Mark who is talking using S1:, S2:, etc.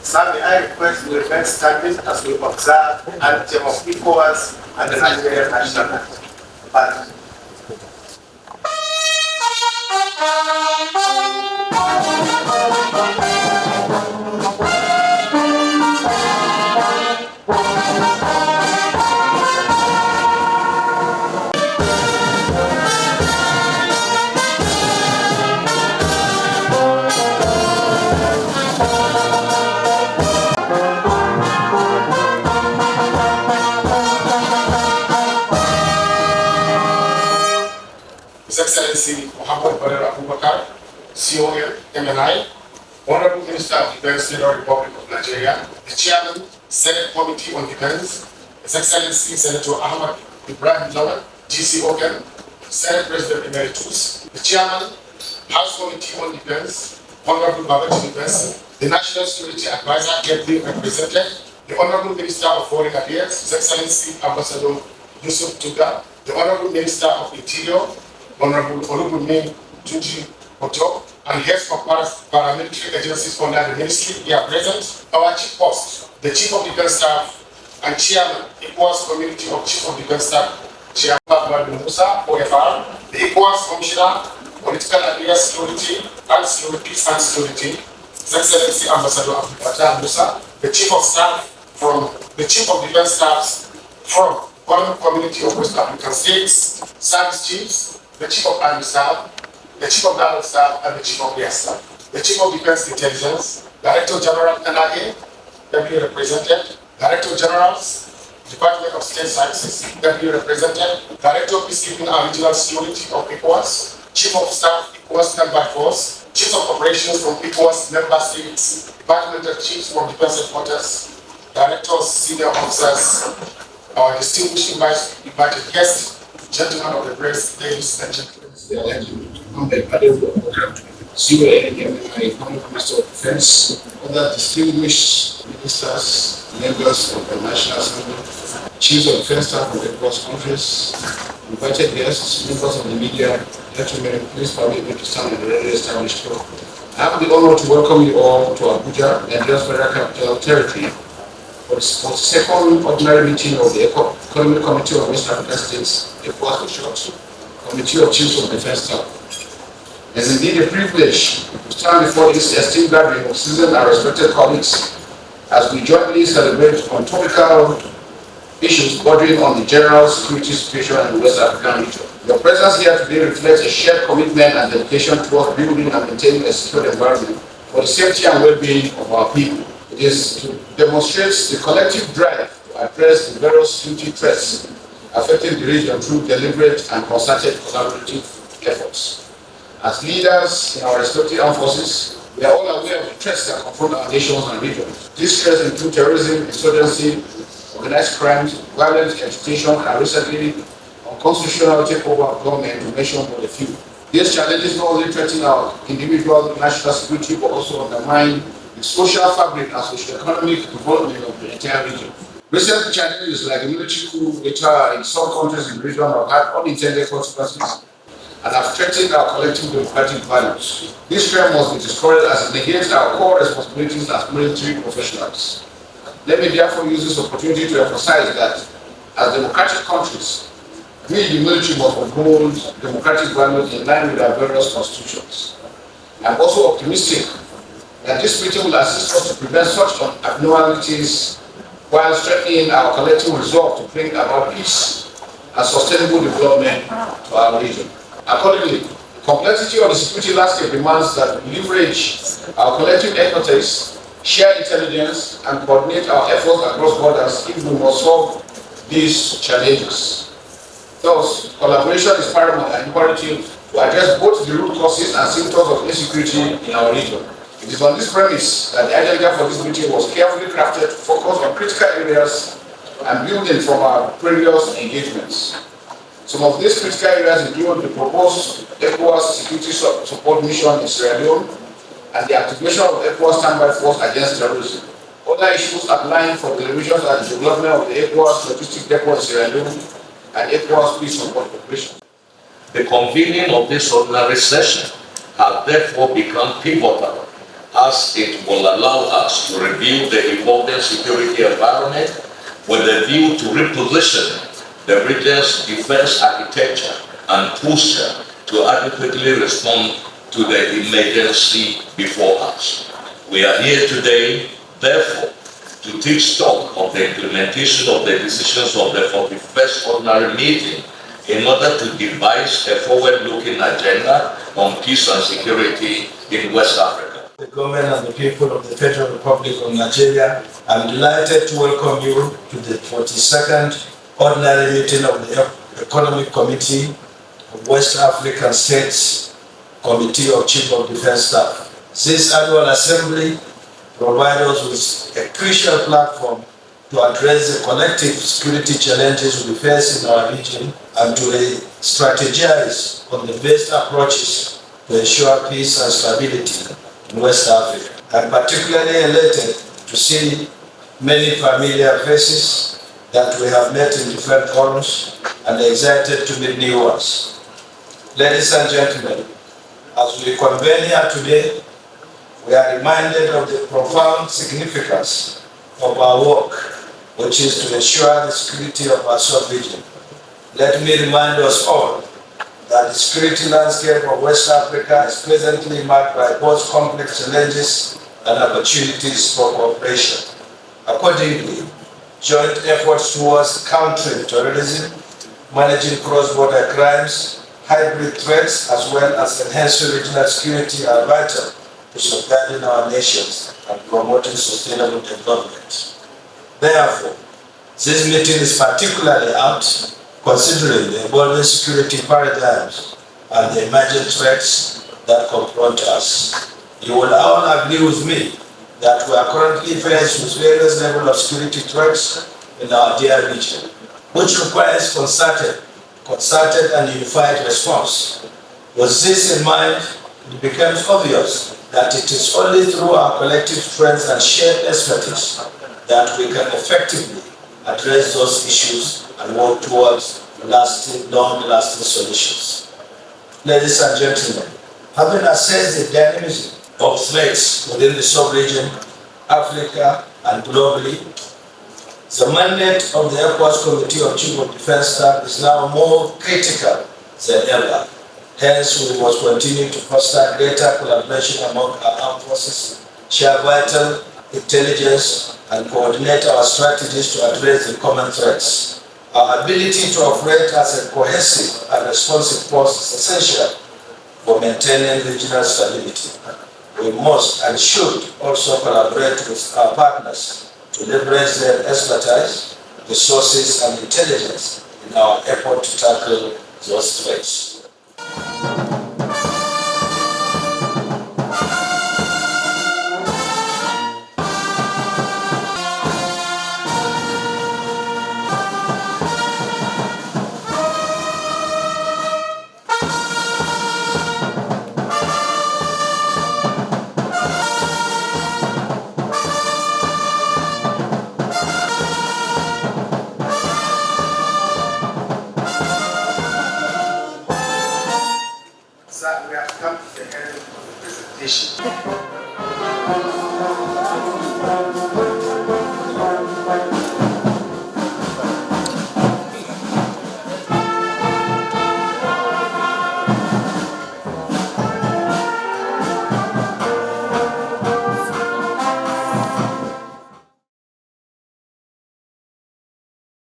S1: Sir, may I request we remain standing as we observe the anthem of ECOWAS and the Nigerian national anthem.
S2: His Excellency Muhammad Abubakar, CON, MNI, Honorable Minister of Defense, Federal Republic of Nigeria, the Chairman, Senate Committee on Defense, His Excellency Senator Ahmad Ibrahim Lawal, GCON, Senate President Emeritus, the Chairman, House Committee on Defense, Honorable Babaji Defense, the National Security Advisor, ably represented, the Honorable Minister of Foreign Affairs, His Excellency Ambassador Yusuf Tuga, the Honorable Minister of Interior, Honorable Olubunmi Tunji Ojo, and heads of paramilitary agencies under the ministry here present, our chief post, the Chief of Defense Staff and Chairman, ECOWAS Community of Chief of Defense Staff, Chairman Abdul Musa, OFR, the ECOWAS Commissioner, Political Affairs, Security, Peace and Security, His Excellency Ambassador Abdul Musa, the Chief of Staff from the Chief of Defense Staffs from one community of West African states, service chiefs, the Chief of Army Staff, the Chief of Naval Staff, and the Chief of Air Staff, the Chief of Defense Intelligence, Director General NIA, W represented, Director Generals, Department of State Sciences, W represented, Director of Peacekeeping and Regional Security of ECOWAS, Chief of Staff, ECOWAS Standby Force, Chiefs of Operations from ECOWAS member states, Departmental Chiefs from Defense Headquarters, Directors, Senior Officers, our distinguished invited guests, gentlemen of the press, ladies and gentlemen. Minister of Defense, other distinguished ministers, members of the National Assembly, chiefs of defense staff of the cross countries, invited guests, members of the media, gentlemen, please permit me to stand in the already established floor. I have the honor to welcome you all to Abuja, Nigeria's Federal Capital Territory, for the second ordinary meeting of the Economic Committee of West African States, ECOWAS for short, Committee of Chiefs of Defense Staff. It is indeed a privilege to stand before this esteemed gathering of seasoned and respected colleagues as we jointly celebrate on topical issues bordering on the general security situation in the West African region. Your presence here today reflects a shared commitment and dedication towards building and maintaining a secure environment for the safety and well-being of our people. It is to demonstrate the collective drive to address the various security threats affecting the region through deliberate and concerted collaborative efforts. As leaders in our respective armed forces, we are all aware of the threats that confront our nations and regions. These threats include terrorism, insurgency, organized crimes, violent agitation, and recently unconstitutional takeover of government, to mention but a few. These challenges not only threaten our individual national security but also undermine the social fabric and socio-economic development of the entire region. Recent challenges like the military coup d'etat in some countries in the region have had unintended consequences and have threatened our collective democratic values. This trend must be discouraged as it negates our core responsibilities as military professionals. Let me therefore use this opportunity to emphasize that as democratic countries, we, the military, must uphold democratic values in line with our various constitutions. I am also optimistic that this meeting will assist us to prevent such abnormalities while strengthening our collective resolve to bring about peace and sustainable development to our region. Accordingly, the complexity of the security landscape demands that we leverage our collective expertise, share intelligence, and coordinate our efforts across borders if we must solve these challenges. Thus, collaboration is paramount and imperative to address both the root causes and symptoms of insecurity in our region. It is on this premise that the agenda for this meeting was carefully crafted to focus on critical areas and building from our previous engagements. Some of these critical areas include the proposed ECOWAS security support mission in Sierra Leone and the activation of ECOWAS standby force against terrorism. Other issues outlined for deliberations are the development of the ECOWAS logistic depot in Sierra Leone and ECOWAS peace support operation.
S3: The convening of this ordinary session has therefore become pivotal as it will allow us to review the evolving security environment with a view to reposition the region's defense architecture and posture to adequately respond to the emergency before us. We are here today, therefore, to take stock of the implementation of the decisions of the 41st Ordinary Meeting in order to devise a forward-looking agenda on peace and security in West Africa.
S4: The government and the people of the Federal Republic of Nigeria, I'm delighted to welcome you to the 42nd Ordinary Meeting of the Economic Committee of West African States Committee of Chief of Defense Staff. This annual assembly provides us with a crucial platform to address the collective security challenges we face in our region and to strategize on the best approaches to ensure peace and stability in West Africa. I'm particularly elated to see many familiar faces that we have met in different forums and excited to meet new ones. Ladies and gentlemen, as we convene here today, we are reminded of the profound significance of our work, which is to ensure the security of our sub-region. Let me remind us all that the security landscape of West Africa is presently marked by both complex challenges and opportunities for cooperation. Accordingly, joint efforts towards countering terrorism, managing cross-border crimes, hybrid threats, as well as enhancing regional security are vital to safeguarding our nations and promoting sustainable development. Therefore, this meeting is particularly apt considering the evolving security paradigms and the emerging threats that confront us. You will all agree with me that we are currently faced with various levels of security threats in our dear region, which requires concerted and unified response. With this in mind, it becomes obvious that it is only through our collective strength and shared expertise that we can effectively address those issues and work towards long-lasting solutions. Ladies and gentlemen, having assessed the dynamism of threats within the sub-region, Africa, and globally, the mandate of the ECOWAS Committee of Chief of Defense Staff is now more critical than ever. Hence, we must continue to foster greater collaboration among our armed forces, share vital intelligence, and coordinate our strategies to address the common threats. Our ability to operate as a cohesive and responsive force is essential for maintaining regional stability. We must and should also collaborate with our partners to leverage their expertise, resources, and intelligence in our effort to tackle those threats.
S1: We have come to the end of the presentation.